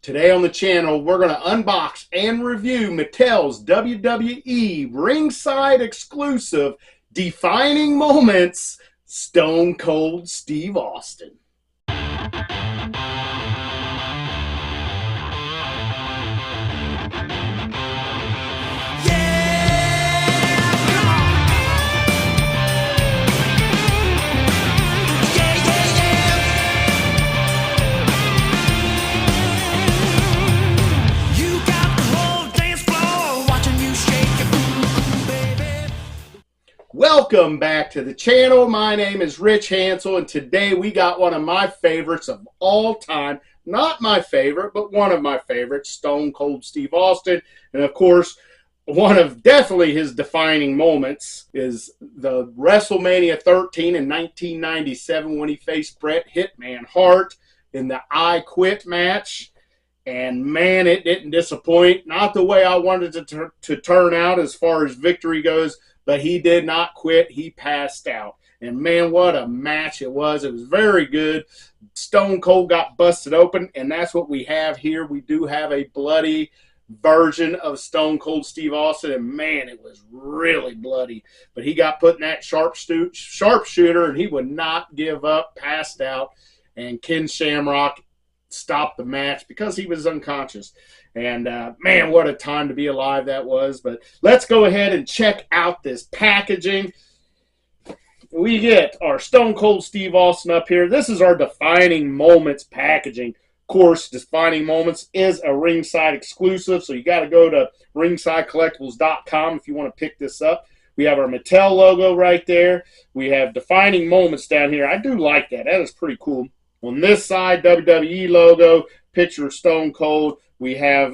Today on the channel, we're going to unbox and review Mattel's WWE Ringside exclusive Defining Moments Stone Cold Steve Austin. Welcome back to the channel. My name is Rich Hansel, and today we got one of my favorites of all time. Not my favorite, but one of my favorites, Stone Cold Steve Austin. And of course, one of definitely his defining moments is the WrestleMania 13 in 1997 when he faced Bret Hitman Hart in the I Quit match. And man, it didn't disappoint. Not the way I wanted it to turn out as far as victory goes, but he did not quit. He passed out. And man, what a match it was. It was very good. Stone Cold got busted open, and that's what we have here. We do have a bloody version of Stone Cold Steve Austin, and man, it was really bloody. But he got put in that sharpshooter, and he would not give up, passed out, and Ken Shamrock stopped the match because he was unconscious. And man, what a time to be alive that was. But let's go ahead and check out this packaging. We get our Stone Cold Steve Austin up here. This is our Defining Moments packaging. Of course, Defining Moments is a Ringside exclusive, so you got to go to ringsidecollectibles.com if you want to pick this up. We have our Mattel logo right there. We have Defining Moments down here. I do like that. That is pretty cool. On this side, WWE logo, picture of Stone Cold. We have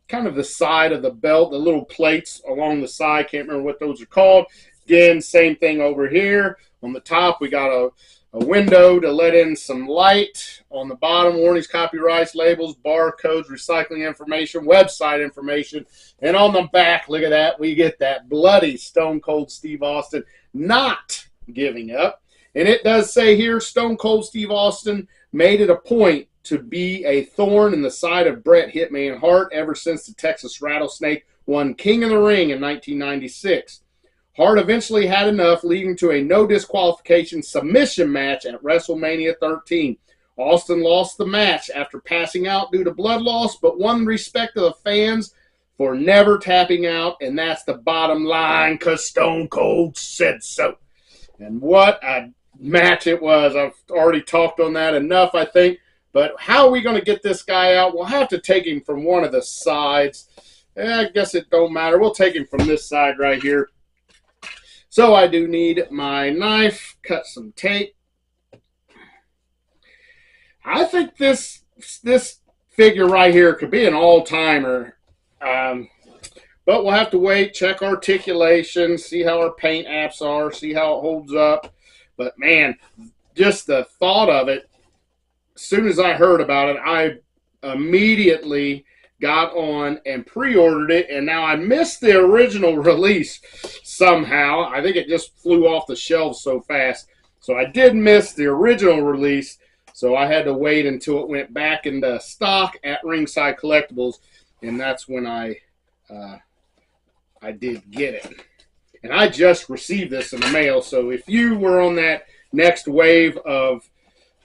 kind of the side of the belt, the little plates along the side. Can't remember what those are called. Again, same thing over here. On the top, we got a window to let in some light. On the bottom, warnings, copyrights, labels, barcodes, recycling information, website information. And on the back, look at that. We get that bloody Stone Cold Steve Austin not giving up. And it does say here, Stone Cold Steve Austin made it a point to be a thorn in the side of Bret Hitman Hart ever since the Texas Rattlesnake won King of the Ring in 1996. Hart eventually had enough, leading to a no disqualification submission match at WrestleMania 13. Austin lost the match after passing out due to blood loss, but won respect of the fans for never tapping out, and that's the bottom line because Stone Cold said so. And what a match it was. I've already talked on that enough, I think. But how are we going to get this guy out? We'll have to take him from one of the sides. I guess it don't matter. We'll take him from this side right here. So I do need my knife, cut some tape. I think this figure right here could be an all-timer. But we'll have to wait, check articulation, see how our paint apps are, see how it holds up. But man, just the thought of it, as soon as I heard about it, I immediately got on and pre-ordered it, and now I missed the original release somehow. I think it just flew off the shelves so fast. So I did miss the original release, so I had to wait until it went back into stock at Ringside Collectibles, and that's when I did get it. And I just received this in the mail, so if you were on that next wave of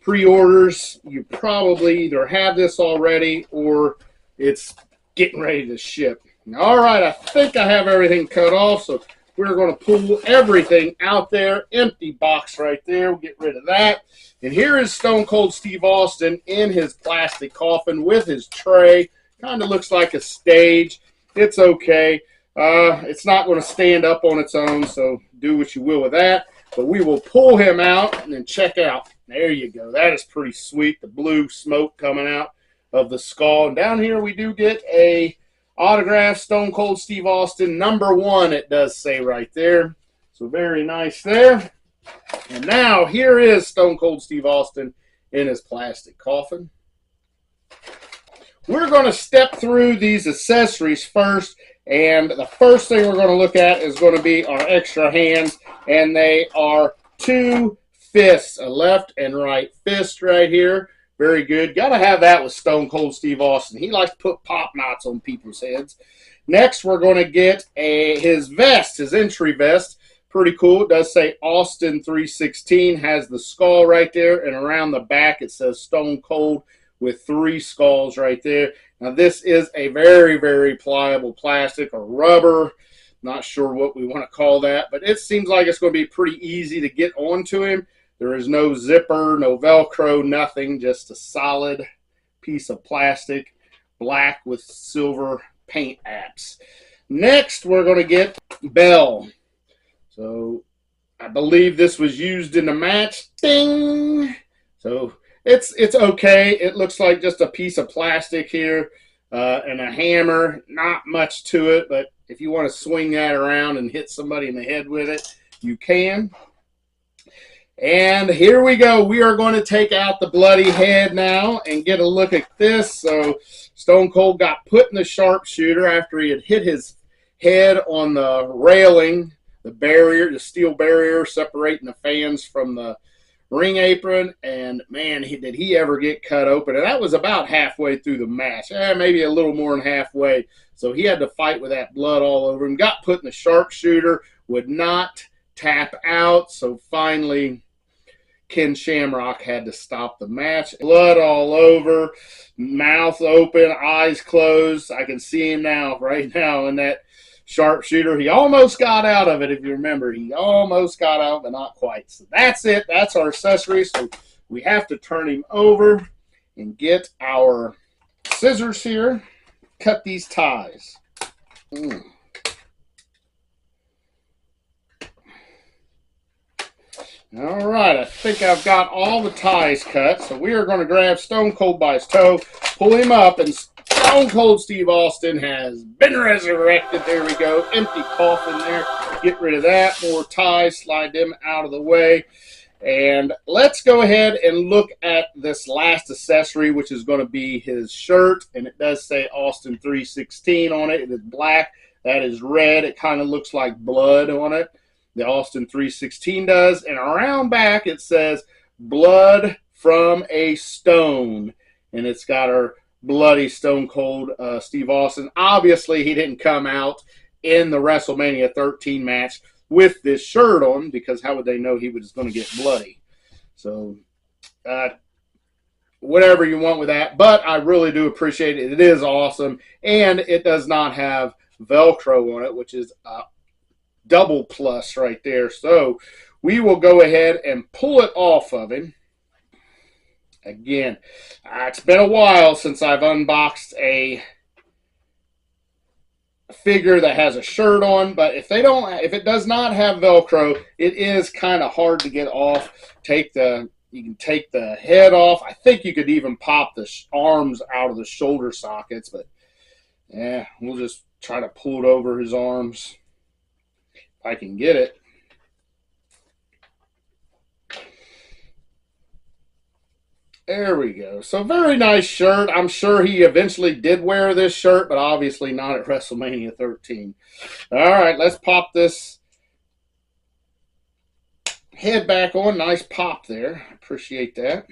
pre-orders, you probably either have this already or it's getting ready to ship. All right, I think I have everything cut off, so we're going to pull everything out there. Empty box right there. We'll get rid of that. And here is Stone Cold Steve Austin in his plastic coffin with his tray. Kind of looks like a stage. It's okay. It's not going to stand up on its own, so do what you will with that. But we will pull him out and then check out. There you go. That is pretty sweet. The blue smoke coming out of the skull. And down here we do get a autographed Stone Cold Steve Austin #1, it does say right there. So very nice there. And now here is Stone Cold Steve Austin in his plastic coffin. We're going to step through these accessories first. And the first thing we're going to look at is going to be our extra hands. And they are two fists, a left and right fist right here. Very good. Got to have that with Stone Cold Steve Austin. He likes to put pop knots on people's heads. Next, we're going to get his vest, his entry vest. Pretty cool. It does say Austin 316. Has the skull right there, and around the back it says Stone Cold with 3 skulls right there. Now, this is a very, very pliable plastic or rubber. Not sure what we want to call that, but it seems like it's going to be pretty easy to get onto him. There is no zipper, no Velcro, nothing. Just a solid piece of plastic, black with silver paint apps. Next, we're going to get Bell. So I believe this was used in the match. Ding! So it's okay. It looks like just a piece of plastic here and a hammer. Not much to it, but if you want to swing that around and hit somebody in the head with it, you can. And here we go. We are going to take out the bloody head now and get a look at this. So Stone Cold got put in the sharpshooter after he had hit his head on the railing, the barrier, the steel barrier separating the fans from the ring apron. And man, did he ever get cut open. And that was about halfway through the match. Maybe a little more than halfway. So he had to fight with that blood all over him. Got put in the sharpshooter, would not tap out. So finally, Ken Shamrock had to stop the match. Blood all over, mouth open, eyes closed. I can see him now, right now, in that sharpshooter. He almost got out of it, if you remember. He almost got out, but not quite. So that's it. That's our accessory. So we have to turn him over and get our scissors here. Cut these ties. All right, I think I've got all the ties cut. So we are going to grab Stone Cold by his toe, pull him up, and Stone Cold Steve Austin has been resurrected. There we go. Empty coffin there. Get rid of that. More ties. Slide them out of the way. And let's go ahead and look at this last accessory, which is going to be his shirt. And it does say Austin 316 on it. It is black. That is red. It kind of looks like blood on it. The Austin 316 does. And around back it says blood from a stone. And it's got our bloody Stone Cold Steve Austin. Obviously, he didn't come out in the WrestleMania 13 match with this shirt on, because how would they know he was going to get bloody? So, whatever you want with that. But I really do appreciate it. It is awesome. And it does not have Velcro on it, which is a double plus right there. So, we will go ahead and pull it off of him. Again, it's been a while since I've unboxed a figure that has a shirt on, but if it does not have Velcro, it is kind of hard to get off. You can take the head off. I think you could even pop the arms out of the shoulder sockets, but yeah, we'll just try to pull it over his arms if I can get it. There we go. So very nice shirt. I'm sure he eventually did wear this shirt, but obviously not at WrestleMania 13. All right, let's pop this head back on. Nice pop there. Appreciate that.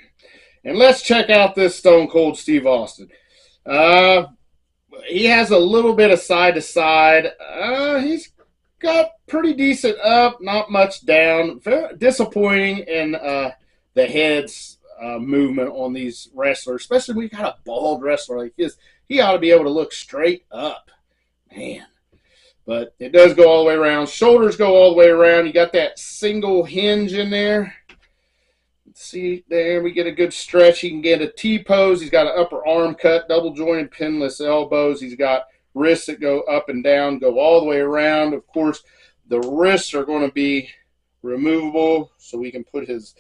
And let's check out this Stone Cold Steve Austin. He has a little bit of side to side. He's got pretty decent up, not much down. Very disappointing in the heads movement on these wrestlers, especially when you got a bald wrestler like this. He ought to be able to look straight up, man. But it does go all the way around. Shoulders go all the way around. You got that single hinge in there. Let's see there, we get a good stretch. He can get a T-pose. He's got an upper arm cut, double jointed pinless elbows. He's got wrists that go up and down, go all the way around. Of course, the wrists are going to be removable, so we can put his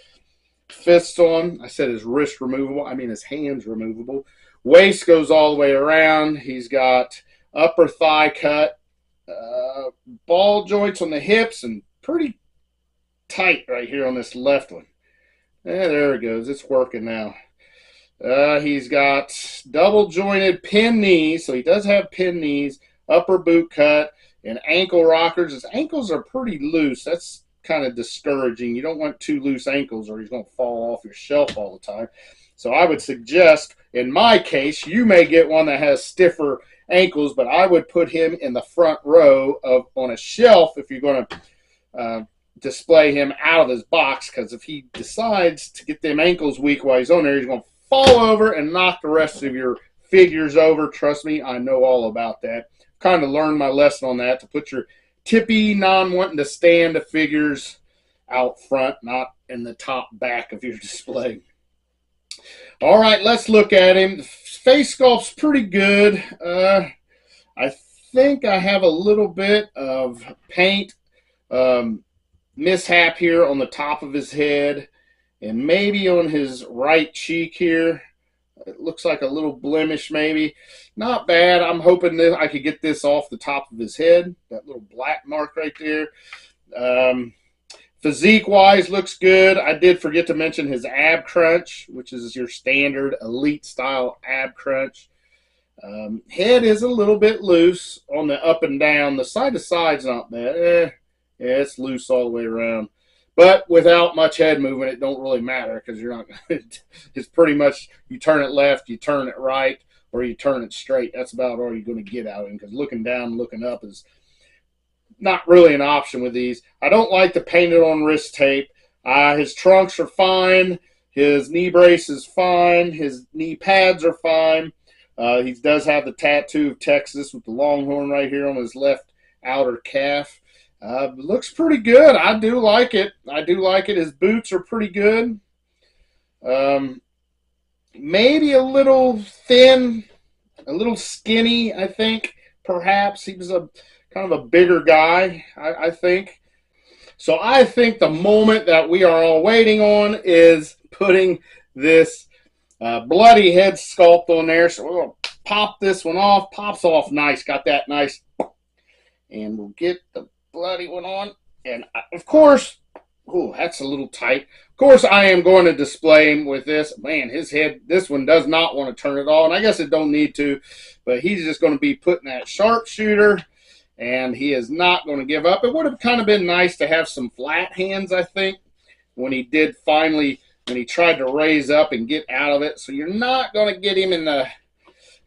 fists on. I said his wrist removable. I mean his hands removable. Waist goes all the way around. He's got upper thigh cut, ball joints on the hips, and pretty tight right here on this left one. Yeah, there it goes. It's working now. He's got double jointed pin knees, so he does have pin knees, upper boot cut, and ankle rockers. His ankles are pretty loose. That's kind of discouraging. You don't want too loose ankles or he's going to fall off your shelf all the time. So I would suggest, in my case, you may get one that has stiffer ankles, but I would put him in the front row on a shelf if you're going to display him out of his box, because if he decides to get them ankles weak while he's on there, he's going to fall over and knock the rest of your figures over. Trust me, I know all about that. Kind of learned my lesson on that, to put your tippy, non-wanting to stand the figures out front, not in the top back of your display. All right, let's look at him. Face sculpt's pretty good. I think I have a little bit of paint mishap here on the top of his head, and maybe on his right cheek here. It looks like a little blemish maybe. Not bad. I'm hoping that I could get this off the top of his head, that little black mark right there. Physique-wise, looks good. I did forget to mention his ab crunch, which is your standard elite-style ab crunch. Head is a little bit loose on the up and down. The side-to-side's not bad. Yeah, it's loose all the way around. But without much head movement, it don't really matter, because you're not. It's pretty much, you turn it left, you turn it right, or you turn it straight. That's about all you're going to get out of him, because looking down and looking up is not really an option with these. I don't like the painted on wrist tape. His trunks are fine. His knee brace is fine. His knee pads are fine. He does have the tattoo of Texas with the longhorn right here on his left outer calf. Looks pretty good. I do like it. I do like it. His boots are pretty good. Maybe a little thin, a little skinny, I think, perhaps. He was a kind of a bigger guy, I think. So I think the moment that we are all waiting on is putting this bloody head sculpt on there. So we're going to pop this one off. Pops off nice. Got that nice. And we'll get the bloody one on. And of course, oh, that's a little tight. Of course, I am going to display him with this. Man, his head, this one does not want to turn at all. And I guess it don't need to. But he's just going to be putting that sharpshooter. And he is not going to give up. It would have kind of been nice to have some flat hands, I think, when he did finally, when he tried to raise up and get out of it. So you're not going to get him in the,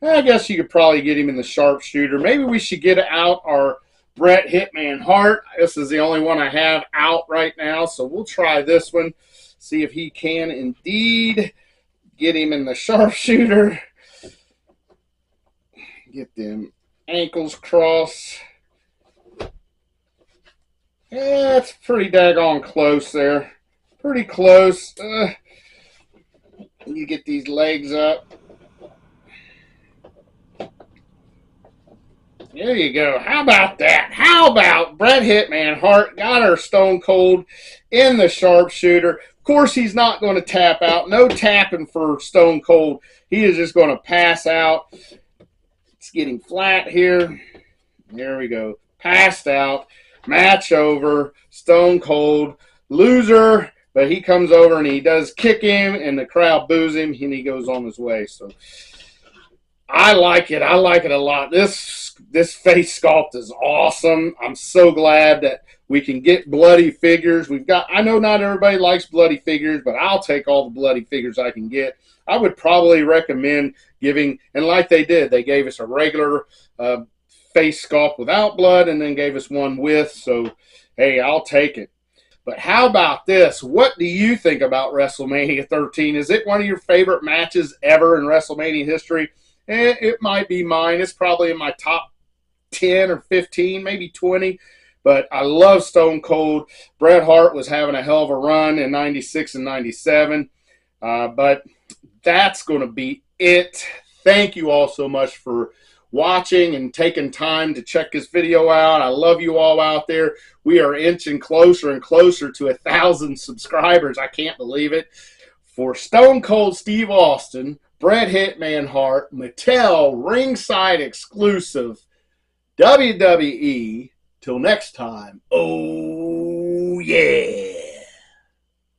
I guess you could probably get him in the sharpshooter. Maybe we should get out our Bret Hitman Hart. This is the only one I have out right now. So we'll try this one. See if he can indeed get him in the sharpshooter. Get them ankles crossed. Yeah, it's pretty daggone close there. Pretty close. You get these legs up. There you go. How about that? How about Bret Hitman Hart got our Stone Cold in the sharpshooter? Of course, he's not going to tap out. No tapping for Stone Cold. He is just going to pass out. It's getting flat here. There we go. Passed out. Match over. Stone Cold. Loser. But he comes over and he does kick him, and the crowd boos him, and he goes on his way. So I like it. I like it a lot. This face sculpt is awesome. I'm so glad that we can get bloody figures. I know not everybody likes bloody figures, but I'll take all the bloody figures I can get. I would probably recommend giving, and like they did, they gave us a regular face sculpt without blood and then gave us one with. So, hey, I'll take it. But how about this? What do you think about WrestleMania 13? Is it one of your favorite matches ever in WrestleMania history? It might be mine. It's probably in my top 10 or 15, maybe 20. But I love Stone Cold. Bret Hart was having a hell of a run in 96 and 97. But that's going to be it. Thank you all so much for watching and taking time to check this video out. I love you all out there. We are inching closer and closer to 1,000 subscribers. I can't believe it. For Stone Cold Steve Austin, Bret Hitman Hart, Mattel Ringside exclusive, WWE. Till next time. Oh, yeah.